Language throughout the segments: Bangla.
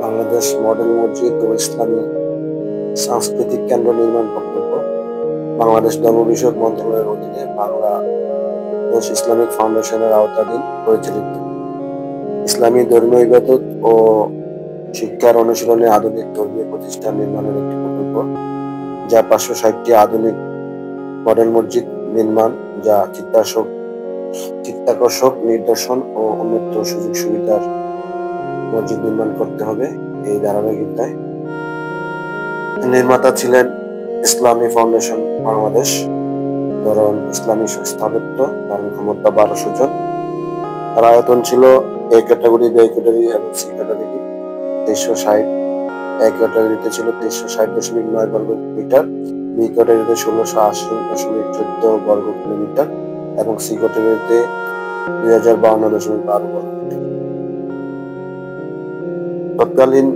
বাংলাদেশ মডেল মসজিদ ও ইসলামী সাংস্কৃতিক কেন্দ্র নির্মাণ প্রকল্প বাংলাদেশ ধর্ম বিষয়ক মন্ত্রণালয়ের অধীনে বাংলাদেশ ইসলামিক ফাউন্ডেশনের আওতাধীন পরিচালিত ইসলামী ধর্মীয় ইবাদত ও শিক্ষার অনুশীলনে আধুনিক ধর্মীয় প্রতিষ্ঠান নির্মাণের একটি প্রকল্প, যা 560টি আধুনিক মডেল মসজিদ নির্মাণ, যা চিত্তাকর্ষক নিদর্শন ও উন্নত সুযোগ সুবিধার মসজিদ নির্মাণ করতে হবে। এই ধারাবাহিকতায় নির্মাতা ছিলেন ইসলামী ফাউন্ডেশন বাংলাদেশ। ধরন ইসলামী স্থাপত্য, ধারণ ক্ষমতা 1200 জন। তার আয়তন ছিল এ ক্যাটাগরি, বি ক্যাটাগরি এবং সি ক্যাটাগরি 2360। এ ক্যাটাগরিতে ছিল 2360.9 বর্গ মিটার, বি ক্যাটাগরিতে 1680.14 বর্গ কিলোমিটার এবং সি ক্যাটাগরিতে 2052.12 বর্গ মিটার। তৎকালীন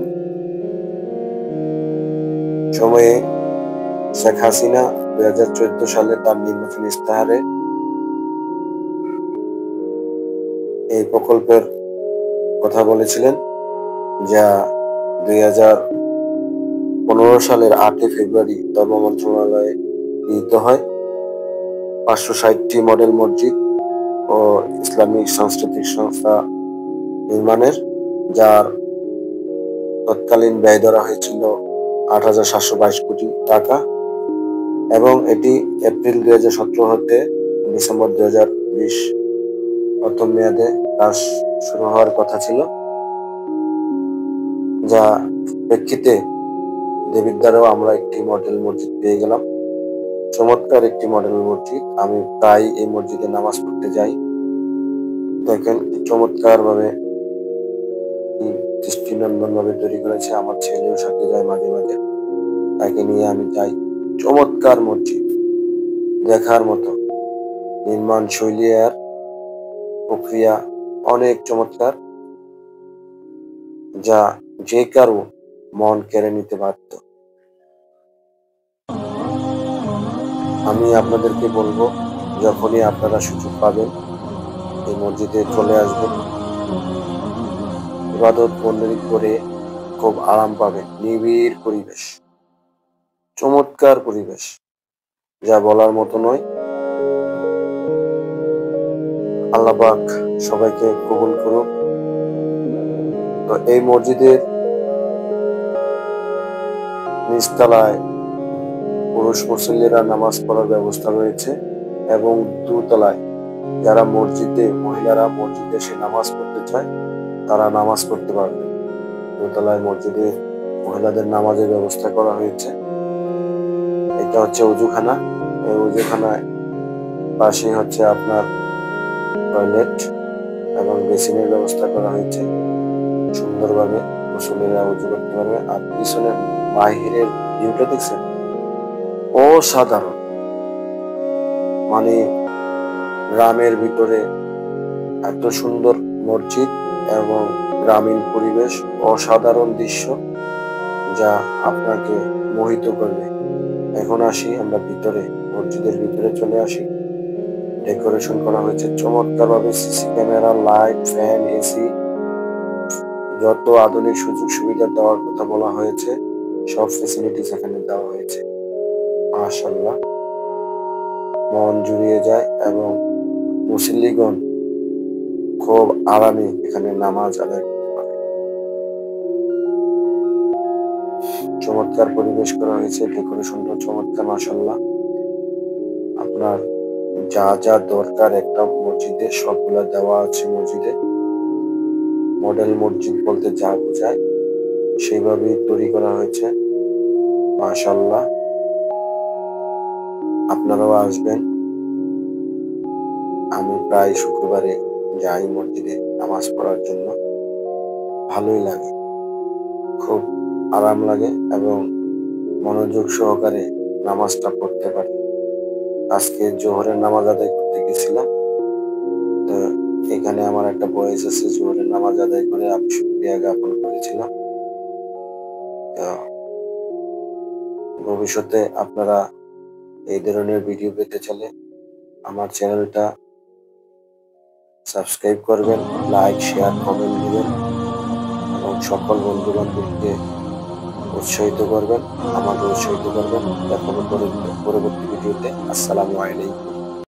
সময়ে শেখ হাসিনা 2014 সালে তার নির্বাচনী ইস্তাহারে এই প্রকল্পের কথা বলেছিলেন, যা 2015 সালের 8 ফেব্রুয়ারি ধর্ম মন্ত্রণালয়ে গৃহীত হয়। 560টি মডেল মসজিদ ও ইসলামিক সাংস্কৃতিক সংস্থা নির্মাণের, যার তৎকালীন ব্যয় ধরা হয়েছিল 8,722 কোটি টাকা এবং এটি এপ্রিল 2017 হতে ডিসেম্বর 2020 প্রথম মেয়াদে কাজ শুরু হওয়ার কথা ছিল, যা প্রেক্ষিতে দেবিদ্বারেও আমরা একটি মডেল মসজিদ পেয়ে গেলাম। চমৎকার একটি মডেল মসজিদ। আমি প্রায় এই মসজিদে নামাজ পড়তে যাই। দেখেন চমৎকার ভাবে দৃষ্টিনন্দন ভাবে তৈরি করেছে। আমার ছেলেও সাথে যায় মাঝে মাঝে, তাকে নিয়ে আমি যাই। চমৎকার মসজিদ, দেখার মতো। নির্মাণ শৈলী আর প্রক্রিয়া অনেক চমৎকার, যা যে কারো মন কেড়ে নিতে বাধ্য। আমি আপনাদেরকে বলবো, যখনই আপনারা সুযোগ পাবেন এই মসজিদে চলে আসবেন। ইবাদত বন্দেগী করে খুব আরাম পাবেন। নিবিড় পরিবেশ, চমৎকার পরিবেশ, যা বলার মতো নয়। আল্লাহ পাক সবাইকে কবুল করুক। তো এই মসজিদের নিচতলায় পুরুষ মুসল্লিরা নামাজ পড়ার ব্যবস্থা রয়েছে এবং দোতলায় যারা মহিলারা মসজিদে এসে নামাজ পড়তে চায় তারা নামাজ পড়তে পারবে। দোতলায় মসজিদে মহিলাদের নামাজের ব্যবস্থা করা হয়েছে। এটা হচ্ছে অজুখানা। এই অজুখানায় পাশে হচ্ছে আপনার টয়লেট এবং বেসিনের ব্যবস্থা করা হয়েছে। সুন্দরভাবে মুসল্লিরা উজু করতে পারবে। আর পিছনে বাহিরের ভিউটা দেখছেন, অসাধারণ। মানে গ্রামের ভিতরে এত সুন্দর মসজিদ এবং গ্রামীণ পরিবেশ, অসাধারণ দৃশ্য, যা আপনাকে মোহিত করবে। এখন আসি আমরা ভিতরে, মসজিদের ভিতরে চলে আসি। ডেকোরেশন করা হয়েছে চমৎকার ভাবে। CC camera, light, fan, AC, যত আধুনিক সুযোগ সুবিধা দেওয়ার কথা বলা হয়েছে সব ফ্যাসিলিটিস এখানে দেওয়া হয়েছে। মাশাআল্লাহ, মন জুড়িয়ে যায় এবং মুসল্লিগণ খুব আরামে এখানে নামাজ আদায় করতে পারে। চমৎকার পরিবেশ করা হয়েছে, ডেকোরেশনটা চমৎকার। মাশাআল্লাহ, আপনার যা যা দরকার একটা মসজিদে সবগুলা দেওয়া আছে মসজিদে। মডেল মসজিদ বলতে যা বোঝায় সেইভাবেই তৈরি করা হয়েছে। মাশাআল্লাহ, আপনারাও আসবেন। আমি প্রায় শুক্রবারে যাই মসজিদে নামাজ পড়ার জন্য। ভালোই লাগে, খুব আরাম লাগে এবং মনোযোগ সহকারে নামাজটা পড়তে পারি। আজকে জোহরের নামাজ আদায় করতে গেছিলাম, তো এখানে আমার একটা বয়েস আছে, জোহরের নামাজ আদায় করে আমি শুকরিয়া জ্ঞাপন করেছিলাম। ভবিষ্যতে আপনারা এই ধরনের ভিডিও পেতে চাইলে আমার চ্যানেলটা সাবস্ক্রাইব করবেন, লাইক, শেয়ার, কমেন্ট দিবেন এবং সকল বন্ধু বান্ধবকে উৎসাহিত করবেন, আমাকে উৎসাহিত করবেন। দেখা হবে পরবর্তী ভিডিওতে। আসসালামু আলাইকুম।